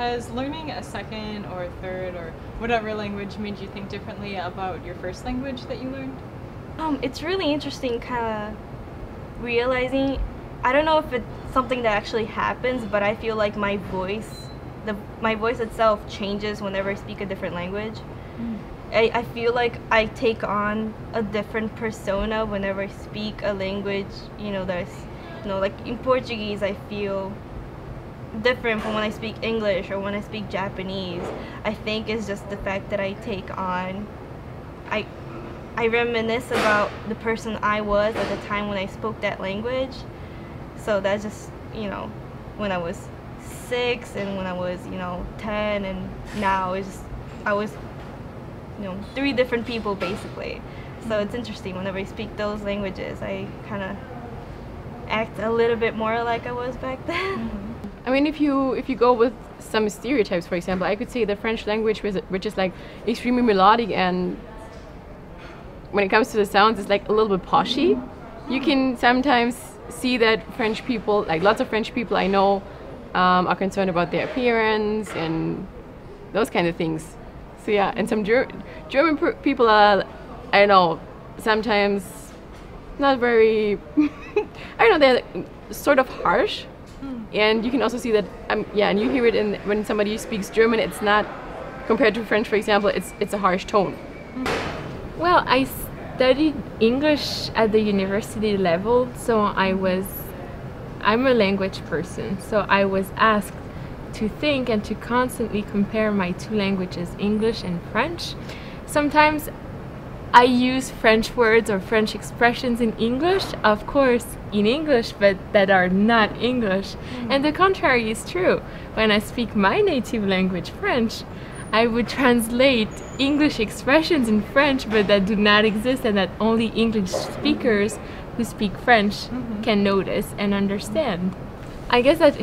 has learning a second or third or whatever language made you think differently about your first language that you learned? It's really interesting kind of realizing, I don't know if it's something that actually happens, but I feel like my voice itself changes whenever I speak a different language. I feel like I take on a different persona whenever I speak a language, like in Portuguese I feel different from when I speak English or when I speak Japanese. I think it's just the fact that I take on, I reminisce about the person I was at the time when I spoke that language. So that's just, when I was 6 and when I was, 10, and now it's just, I was, 3 different people basically. So it's interesting, whenever I speak those languages, I kind of act a little bit more like I was back then. I mean, if you go with some stereotypes, for example, I could say the French language, which is like extremely melodic, and when it comes to the sounds, it's like a little bit poshy. You can sometimes see that French people, like lots of French people I know, are concerned about their appearance and those kind of things. So yeah, and some German people are, I don't know, sometimes not very, I don't know, they're sort of harsh. And you can also see that, yeah, and you hear it when somebody speaks German, it's not, compared to French, for example, it's a harsh tone. Well, I studied English at the university level, so I'm a language person, so I was asked to think and to constantly compare my 2 languages, English and French. Sometimes I use French words or French expressions in English, of course in English, but that are not English. And the contrary is true. When I speak my native language, French, I would translate English expressions in French, but that do not exist and that only English speakers who speak French can notice and understand. I guess that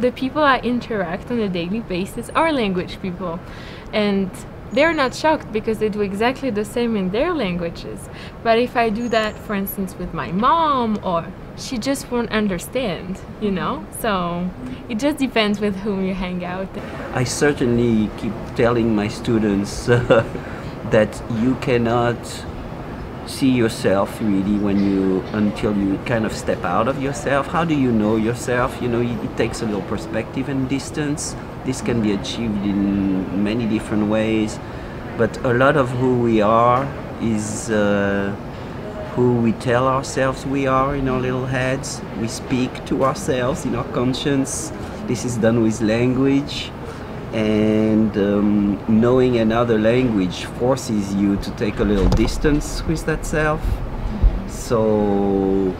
the people I interact on a daily basis are language people, and they're not shocked because they do exactly the same in their languages. But if I do that, for instance, with my mom, or she just won't understand, So it just depends with whom you hang out. I certainly keep telling my students that you cannot see yourself really until you kind of step out of yourself. How do you know yourself? It takes a little perspective and distance. This can be achieved in many different ways, but a lot of who we are is who we tell ourselves we are in our little heads. We speak to ourselves in our conscience. This is done with language, and knowing another language forces you to take a little distance with that self. So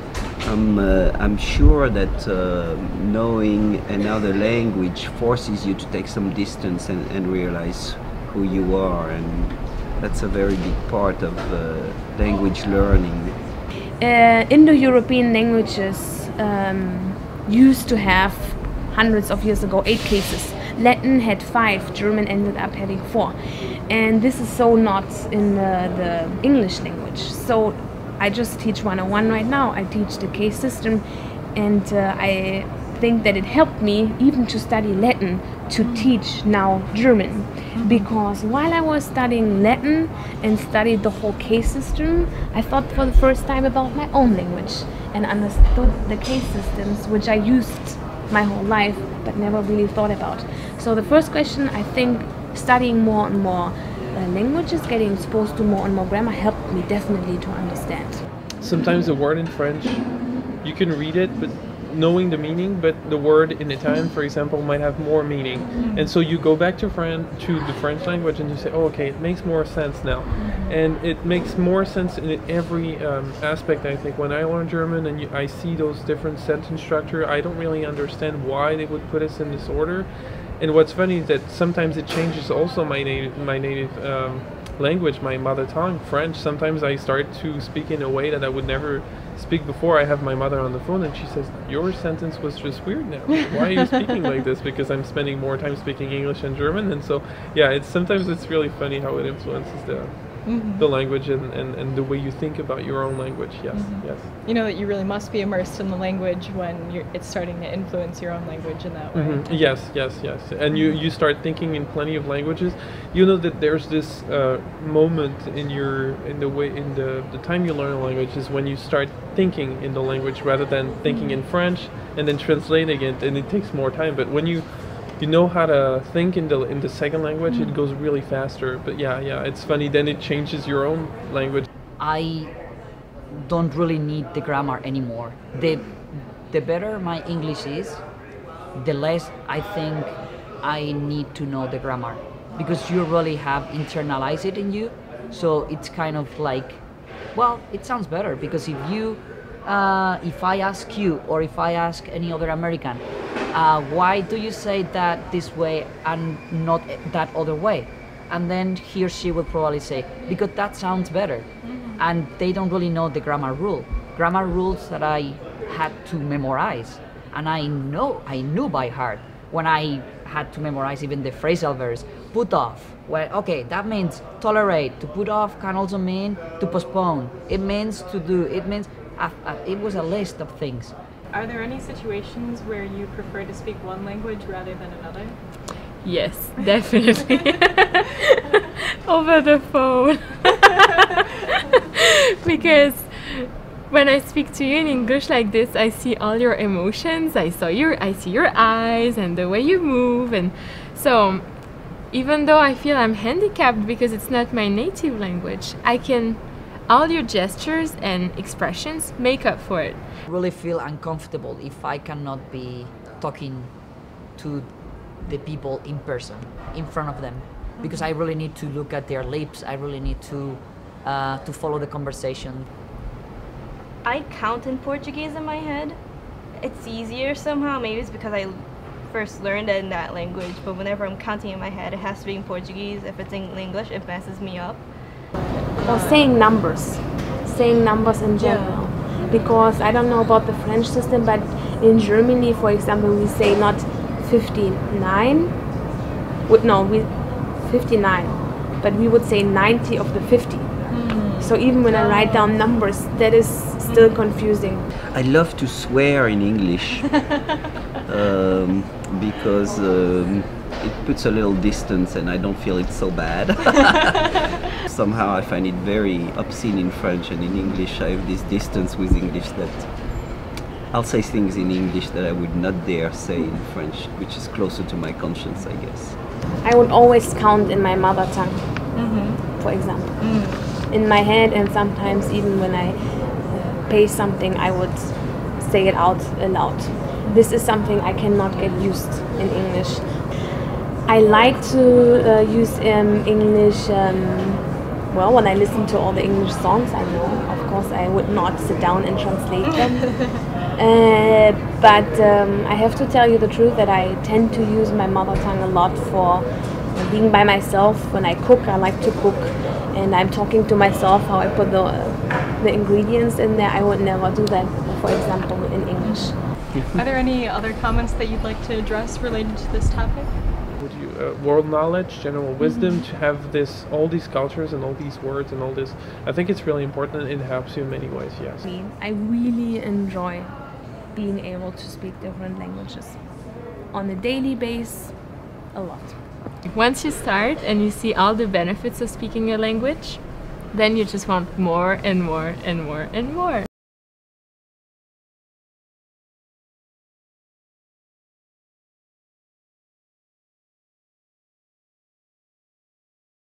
I'm sure that knowing another language forces you to take some distance and realize who you are, and that's a very big part of language learning. Indo-European languages used to have, hundreds of years ago, 8 cases. Latin had 5, German ended up having 4. And this is so not in the English language. So I just teach 101 right now. I teach the case system, and I think that it helped me even to study Latin to teach now German. Because while I was studying Latin and studied the whole case system, I thought for the first time about my own language and understood the case systems which I used my whole life but never really thought about. So the first question, I think studying more and more languages, getting exposed to more and more grammar helped me definitely to understand. Sometimes a word in French, you can read it, but knowing the meaning, but the word in Italian, for example, might have more meaning. And so you go back to the French language and you say, oh, okay, it makes more sense now. And it makes more sense in every aspect, I think. When I learn German and I see those different sentence structure, I don't really understand why they would put us in this order. And what's funny is that sometimes it changes also my native language, my mother tongue, French. Sometimes I start to speak in a way that I would never speak before. I have my mother on the phone and she says, your sentence was just weird now. Why are you speaking like this? Because I'm spending more time speaking English and German. And so, yeah, sometimes it's really funny how it influences the language and the way you think about your own language. Yes, yes. You know that you really must be immersed in the language when it's starting to influence your own language in that way. Yes, yes, yes. And you start thinking in plenty of languages. You know that there's this moment in the time you learn a language is when you start thinking in the language rather than thinking in French and then translating it, and it takes more time. But when you know how to think in the second language, it goes really faster. But yeah, it's funny. Then it changes your own language. I don't really need the grammar anymore. The better my English is, the less I think I need to know the grammar, because you really have internalized it in you. So it's kind of like, well, it sounds better, because if I ask you, or if I ask any other American, why do you say that this way and not that other way? And then he or she will probably say, because that sounds better. And they don't really know the grammar rules that I had to memorize. And I knew by heart when I had to memorize even the phrasal verbs. Put off, well, okay, that means tolerate. To put off can also mean to postpone. It means to do, it means, it was a list of things. Are there any situations where you prefer to speak one language rather than another? Yes, definitely. Over the phone. Because when I speak to you in English like this, I see all your emotions. I see your eyes and the way you move, and so even though I feel I'm handicapped because it's not my native language, all your gestures and expressions make up for it. I really feel uncomfortable if I cannot be talking to the people in person, in front of them, because I really need to look at their lips. I really need to follow the conversation. I count in Portuguese in my head. It's easier somehow. Maybe it's because I first learned it in that language, but whenever I'm counting in my head, it has to be in Portuguese. If it's in English, it messes me up. Or saying numbers in general. Because I don't know about the French system, but in Germany, for example, we say not 59, 59, but we would say 90 of the 50. So even when I write down numbers, that is still confusing. I love to swear in English because it puts a little distance and I don't feel it so bad. Somehow I find it very obscene in French, and in English I have this distance with English that I'll say things in English that I would not dare say in French, which is closer to my conscience, I guess. I would always count in my mother tongue, for example. In my head, and sometimes even when I pay something, I would say it out aloud. This is something I cannot get used in English. I like to use English, well, when I listen to all the English songs, I know, of course, I would not sit down and translate them. But I have to tell you the truth that I tend to use my mother tongue a lot for being by myself. When I cook, I like to cook, and I'm talking to myself how I put the ingredients in there. I would never do that, for example, in English. Are there any other comments that you'd like to address related to this topic? Would you world knowledge, general wisdom, to have all these cultures and all these words and all this? I think it's really important, and it helps you in many ways. Yes. I really enjoy being able to speak different languages on a daily basis, a lot. Once you start and you see all the benefits of speaking a language, then you just want more and more and more and more.